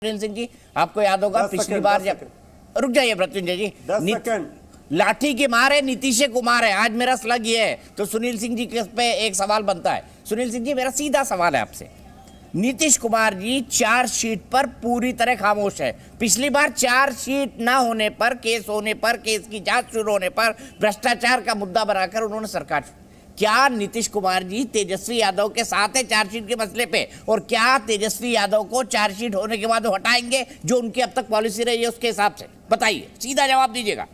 सुनील सिंह जी, आपको याद होगा पिछली बार जब, रुक जाइए मृत्युंजय जी, 10 सेकंड लाठी की मार है, नीतीश कुमार है। आज मेरा स्लग ये है, तो सुनील सिंह जी के पे एक सवाल बनता है। सुनील सिंह जी, मेरा सीधा सवाल है आपसे। नीतीश कुमार जी चार्जशीट पर पूरी तरह खामोश है। पिछली बार चार्जशीट ना होने पर, केस होने पर, केस की जांच शुरू होने पर भ्रष्टाचार का मुद्दा बनाकर उन्होंने सरकार, क्या नीतीश कुमार जी तेजस्वी यादव के साथ है चार्जशीट के मसले पे? और क्या तेजस्वी यादव को चार्जशीट होने के बाद हटाएंगे जो उनकी अब तक पॉलिसी रही है उसके हिसाब से? बताइए, सीधा जवाब दीजिएगा।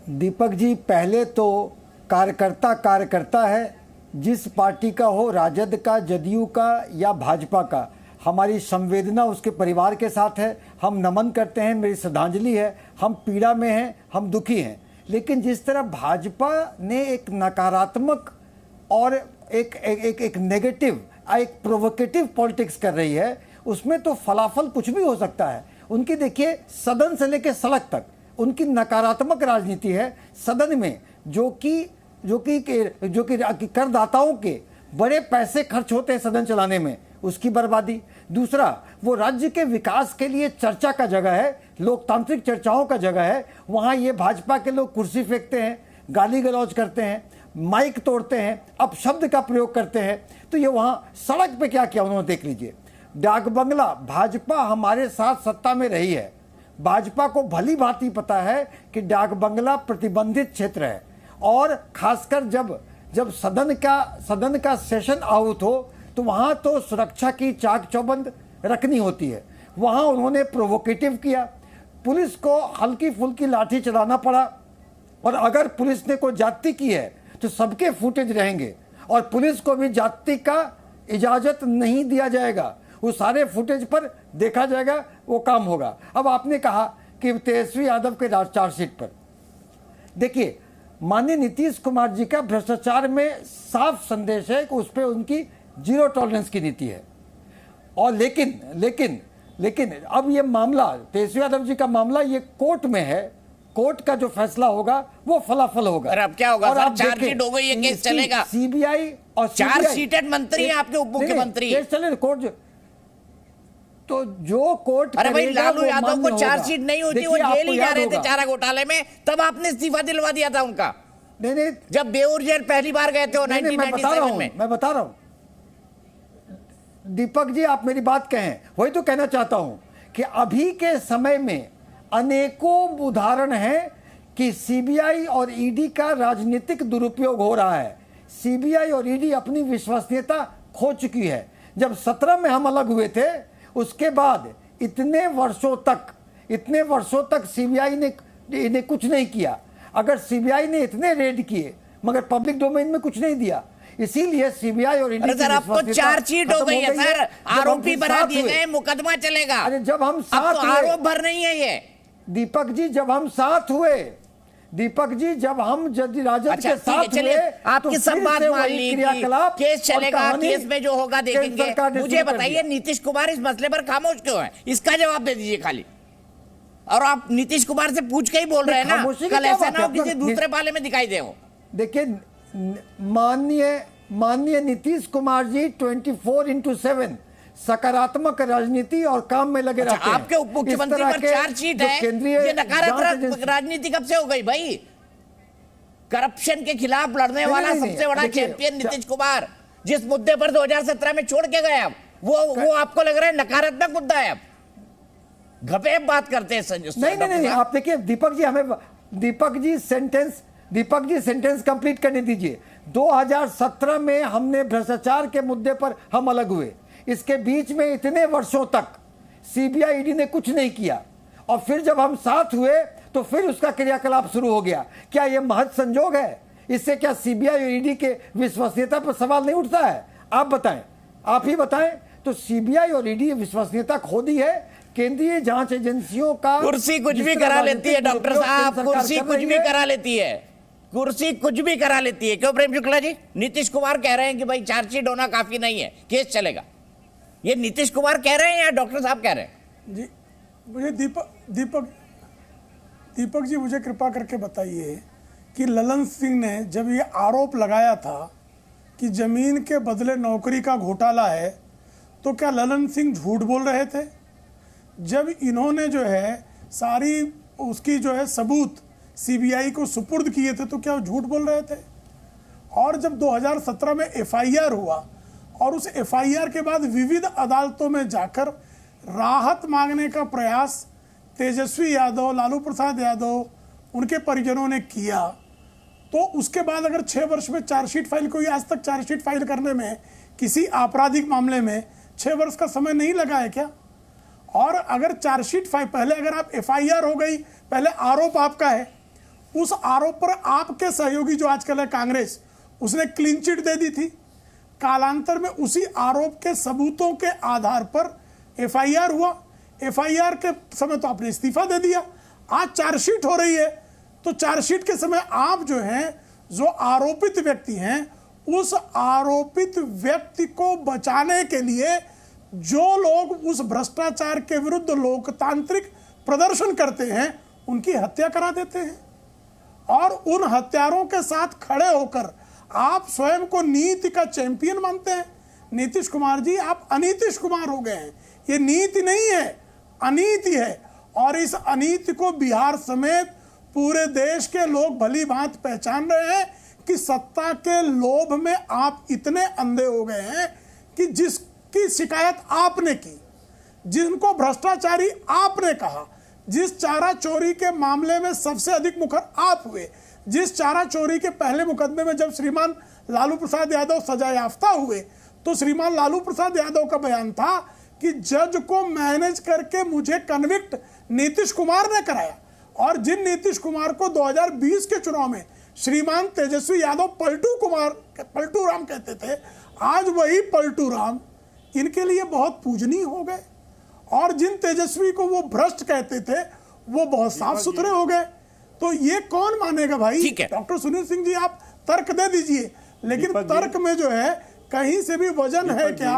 दीपक जी, पहले तो कार्यकर्ता है, जिस पार्टी का हो, राजद का, जदयू का या भाजपा का, हमारी संवेदना उसके परिवार के साथ है। हम नमन करते हैं, मेरी श्रद्धांजलि है। हम पीड़ा में हैं, हम दुखी हैं। लेकिन जिस तरह भाजपा ने एक नकारात्मक और एक नेगेटिव, एक प्रोवोकेटिव पॉलिटिक्स कर रही है, उसमें तो फलाफल कुछ भी हो सकता है। उनकी देखिए, सदन से लेकर सड़क तक उनकी नकारात्मक राजनीति है। सदन में जो कि करदाताओं के बड़े पैसे खर्च होते हैं सदन चलाने में, उसकी बर्बादी। दूसरा, वो राज्य के विकास के लिए चर्चा का जगह है, लोकतांत्रिक चर्चाओं का जगह है। वहाँ ये भाजपा के लोग कुर्सी फेंकते हैं, गाली गलौज करते हैं, माइक तोड़ते हैं, अपशब्द का प्रयोग करते हैं। तो ये वहाँ सड़क पे क्या किया उन्होंने, देख लीजिए। डाक बंगला, भाजपा हमारे साथ सत्ता में रही है। भाजपा को भली भांति पता है कि डाक बंगला प्रतिबंधित क्षेत्र है, और खासकर जब सदन का सेशन आउट हो तो वहाँ तो सुरक्षा की चाक चौबंद रखनी होती है। वहाँ उन्होंने प्रोवोकेटिव किया, पुलिस को हल्की फुल्की लाठी चलाना पड़ा। और अगर पुलिस ने कोई जाति की है तो सबके फुटेज रहेंगे, और पुलिस को भी जाति का इजाजत नहीं दिया जाएगा। वो सारे फुटेज पर देखा जाएगा, वो काम होगा। अब आपने कहा कि तेजस्वी यादव के चार्जशीट पर, देखिए, माननीय नीतीश कुमार जी का भ्रष्टाचार में साफ संदेश है कि उस पर उनकी जीरो टॉलरेंस की नीति है। और लेकिन अब ये मामला, तेजस्वी यादव जी का मामला, ये कोर्ट में है। कोर्ट का जो फैसला होगा वो फलाफल होगा। और अब क्या होगा? और चार्जशीट हो गई, ये केस चलेगा। सीबीआई और चार्जशीटेड मंत्री है आपके उप मुख्यमंत्री, केस चले कोर्ट। तो जो कोर्ट, अरे भाई, लालू यादव को चार्जशीट नहीं होती, वो जेल ही जा रहे थे चारा घोटाले में, तब आपने इस्तीफा दिलवा दिया था उनका। नहीं, जब बेऊर जेल पहली बार गए थे 1997 में। मैं बता रहा हूं दीपक जी, आप मेरी बात कहें, वही तो कहना चाहता हूं कि अभी के समय में अनेकों उदाहरण हैं कि सीबीआई और ईडी का राजनीतिक दुरुपयोग हो रहा है। सीबीआई और ईडी अपनी विश्वसनीयता खो चुकी है। जब 17 में हम अलग हुए थे, उसके बाद इतने वर्षों तक सीबीआई ने कुछ नहीं किया। अगर सीबीआई ने इतने रेड किए मगर पब्लिक डोमेन में कुछ नहीं दिया, इसीलिए सीबीआई और ईडी, सर, आपको चार्जशीट हो गई है सर, आरोपी बना दिए गए, मुकदमा चलेगा। अरे जब हम साथ हुए, आरोप भर नहीं है ये। दीपक जी, जब हम साथ हुए, राजद के साथ हुए, आपकी सब बात मान ली, केस चलेगा, केस में जो होगा देखेंगे। मुझे बताइए, नीतीश कुमार इस मसले पर खामोश क्यों है? इसका जवाब दे दीजिए खाली। और आप नीतीश कुमार से पूछ के ही बोल रहे हैं ना, कल ऐसा ना हो किसी दूसरे पाले में दिखाई दे। देखिए, माननीय नीतीश कुमार जी 24/7 सकारात्मक राजनीति और काम में लगे रहते हैं। आपके उप मुख्यमंत्री पर चार्जशीट है, ये नकारात्मक राजनीति कब से हो गई भाई? करप्शन के खिलाफ लड़ने वाला सबसे बड़ा चैंपियन नीतीश कुमार, जिस मुद्दे पर 2017 में छोड़ के गए, अब वो आपको लग रहा है नकारात्मक मुद्दा है? अब घपेप बात करते हैं संजय। नहीं, आप देखिए दीपक जी सेंटेंस कंप्लीट करने दीजिए। 2017 में हमने भ्रष्टाचार के मुद्दे पर हम अलग हुए। इसके बीच में इतने वर्षों तक सीबीआई ईडी ने कुछ नहीं किया, और फिर जब हम साथ हुए तो फिर उसका क्रियाकलाप शुरू हो गया। क्या यह महज संजोग है? इससे क्या सीबीआई और ईडी के विश्वसनीयता पर सवाल नहीं उठता है? आप बताएं, आप ही बताएं। तो सीबीआई और ईडी विश्वसनीयता खो दी है। केंद्रीय जांच एजेंसियों का कुर्सी कुछ भी करा लेती है डॉक्टर साहब, कुर्सी कुछ भी करा लेती है, कुर्सी कुछ भी करा लेती है। क्यों प्रेम शुक्ला जी? नीतीश कुमार कह रहे हैं कि भाई चार्जशीट होना काफी नहीं है, केस चलेगा। ये नीतीश कुमार कह रहे हैं या डॉक्टर साहब कह रहे हैं? जी, मुझे दीपक जी, मुझे कृपा करके बताइए कि ललन सिंह ने जब ये आरोप लगाया था कि जमीन के बदले नौकरी का घोटाला है, तो क्या ललन सिंह झूठ बोल रहे थे? जब इन्होंने जो है सारी उसकी जो है सबूत सीबीआई को सुपुर्द किए थे तो क्या वो झूठ बोल रहे थे? और जब 2017 में एफआईआर हुआ और उस एफआईआर के बाद विविध अदालतों में जाकर राहत मांगने का प्रयास तेजस्वी यादव, लालू प्रसाद यादव, उनके परिजनों ने किया, तो उसके बाद अगर 6 वर्ष में चार्जशीट फाइल, कोई आज तक चार्जशीट फाइल करने में किसी आपराधिक मामले में 6 वर्ष का समय नहीं लगा है क्या? और अगर चार्जशीट फाइल, पहले अगर आप एफआईआर हो गई, पहले आरोप आपका है, उस आरोप पर आपके सहयोगी जो आजकल है कांग्रेस, उसने क्लीन चिट दे दी थी। कालांतर में उसी आरोप के सबूतों के आधार पर एफआईआर हुआ। एफआईआर के समय तो आपने इस्तीफा दे दिया। आज चार्जशीट हो रही है, तो चार्जशीट के समय आप जो हैं, जो आरोपित व्यक्ति हैं, उस आरोपित व्यक्ति को बचाने के लिए जो लोग उस भ्रष्टाचार के विरुद्ध लोकतांत्रिक प्रदर्शन करते हैं, उनकी हत्या करा देते हैं। और उन हत्यारों के साथ खड़े होकर आप स्वयं को नीति का चैंपियन मानते हैं। नीतीश कुमार जी, आप अनीतीश कुमार हो गए हैं। ये नीति नहीं है, अनीति है। और इस अनीति को बिहार समेत पूरे देश के लोग भली भांति पहचान रहे हैं कि सत्ता के लोभ में आप इतने अंधे हो गए हैं कि जिसकी शिकायत आपने की, जिनको भ्रष्टाचारी आपने कहा, जिस चारा चोरी के मामले में सबसे अधिक मुखर आप हुए, जिस चारा चोरी के पहले मुकदमे में जब श्रीमान लालू प्रसाद यादव सजा याफ्ता हुए, तो श्रीमान लालू प्रसाद यादव का बयान था कि जज को मैनेज करके मुझे कन्विक्ट नीतीश कुमार ने कराया। और जिन नीतीश कुमार को 2020 के चुनाव में श्रीमान तेजस्वी यादव पलटू राम कहते थे, आज वही पलटू राम इनके लिए बहुत पूजनीय हो गए। और जिन तेजस्वी को वो भ्रष्ट कहते थे, वो बहुत साफ सुथरे हो गए। तो ये कौन मानेगा भाई? डॉक्टर सुनील सिंह जी, आप तर्क दे दीजिए, लेकिन तर्क में जो है कहीं से भी वजन है क्या,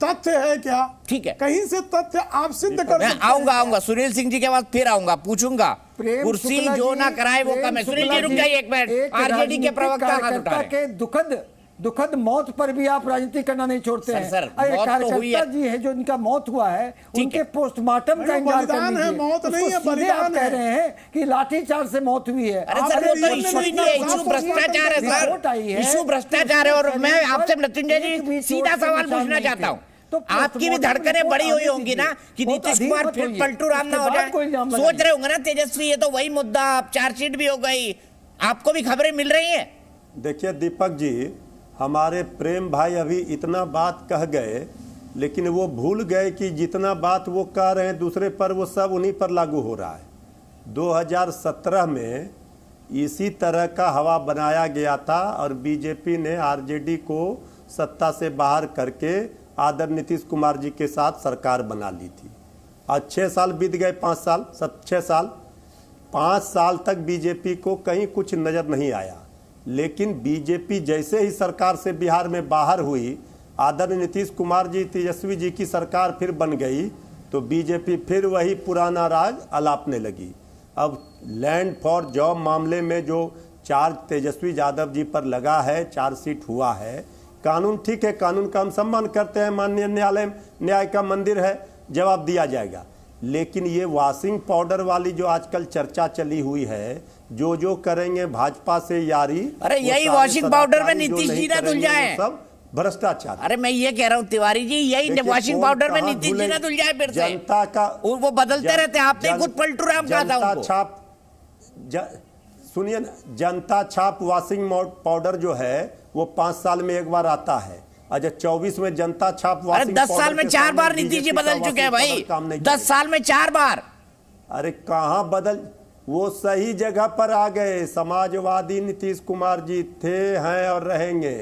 तथ्य है क्या? ठीक है, कहीं से तथ्य आप सिद्ध कर सकते हैं। आऊंगा सुनील सिंह जी के बाद फिर आऊंगा, पूछूंगा। कुर्सी जो ना कराए वो कम है। सुनील जी रुक जाइए एक मिनट। आरजेडी के प्रवक्ता हाथ उठा रहे हैं। दुखद मौत पर भी आप राजनीति करना नहीं छोड़ते हैं। कार्यकर्ता जी है जो इनका मौत हुआ है, उनके पोस्टमार्टम का इंतजार कर लीजिए। मौत नहीं है, बलिदान कह रहे हैं कि लाठीचार्ज से मौत हुई है। अरे सर, वो तो इशू ही नहीं है, इशू भ्रष्टाचार है सर, इशू भ्रष्टाचार है। और मैं आपसे मृत्युंजय जी सीधा सवाल पूछना चाहता हूँ, तो आपकी भी धड़कनें बड़ी हुई होंगी ना कि नीतीश कुमार फिर पलटू राम ना हो जाए। सोच रहे होंगे ना तेजस्वी, ये तो वही मुद्दा, चार्जशीट भी हो गई, आपको भी खबरें मिल रही है? देखिए दीपक जी, हमारे प्रेम भाई अभी इतना बात कह गए, लेकिन वो भूल गए कि जितना बात वो कह रहे हैं दूसरे पर, वो सब उन्हीं पर लागू हो रहा है। 2017 में इसी तरह का हवा बनाया गया था और बीजेपी ने आरजेडी को सत्ता से बाहर करके आदरणीय नीतीश कुमार जी के साथ सरकार बना ली थी। आज 6 साल बीत गए, 5 साल, 6 साल, 5 साल तक बीजेपी को कहीं कुछ नजर नहीं आया। लेकिन बीजेपी जैसे ही सरकार से बिहार में बाहर हुई, आदरणीय नीतीश कुमार जी, तेजस्वी जी की सरकार फिर बन गई, तो बीजेपी फिर वही पुराना राज अलापने लगी। अब लैंड फॉर जॉब मामले में जो चार्ज तेजस्वी यादव जी पर लगा है, चार्जशीट हुआ है, कानून ठीक है, कानून का हम सम्मान करते हैं, माननीय न्यायालय न्याय का मंदिर है, जवाब दिया जाएगा। लेकिन ये वॉशिंग पाउडर वाली जो आजकल चर्चा चली हुई है, जो करेंगे भाजपा से यारी, अरे यही वॉशिंग पाउडर में नीतीश जी ना धुल जाए, सब भ्रष्टाचार। अरे मैं ये कह रहा हूँ तिवारी जी, यही वॉशिंग पाउडर में नीतीश जी ना धुल जाए फिर से। जनता का वो बदलते रहते हैं, आपने खुद पलटू राम कहा था उनको। छाप सुनिए, जनता छाप वॉशिंग पाउडर जो है वो 5 साल में एक बार आता है। अच्छा 24 में जनता छाप वॉशिंग 10 साल में 4 बार नीतीश जी बदल चुके हैं भाई, 10 साल में 4 बार। अरे कहां बदल, वो सही जगह पर आ गए। समाजवादी नीतीश कुमार जी थे, हैं और रहेंगे,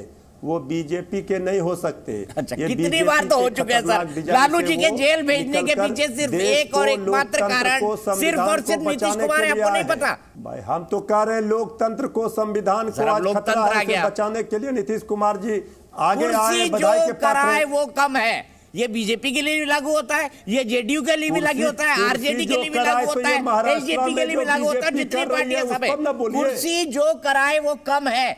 वो बीजेपी के नहीं हो सकते। अच्छा, कितनी बार तो हो चुके हैं सर। लालू जी के जेल भेजने के पीछे सिर्फ एक और एकमात्र कारण सिर्फ और सिर्फ नीतीश कुमार है, आपको नहीं पता? भाई हम तो कह रहे हैं लोकतंत्र को, संविधान को आज खतरा है, उसे बचाने के लिए नीतीश कुमार जी आगे आए, बधाई के पात्र हैं। वो कम है, ये बीजेपी के लिए भी लागू होता है, ये जेडीयू के लिए भी लागू होता है, आरजेडी के लिए भी लागू होता है, एलजेपी के लिए भी लागू होता है, जितनी पार्टियां सब है। कुर्सी जो कराए वो कम है।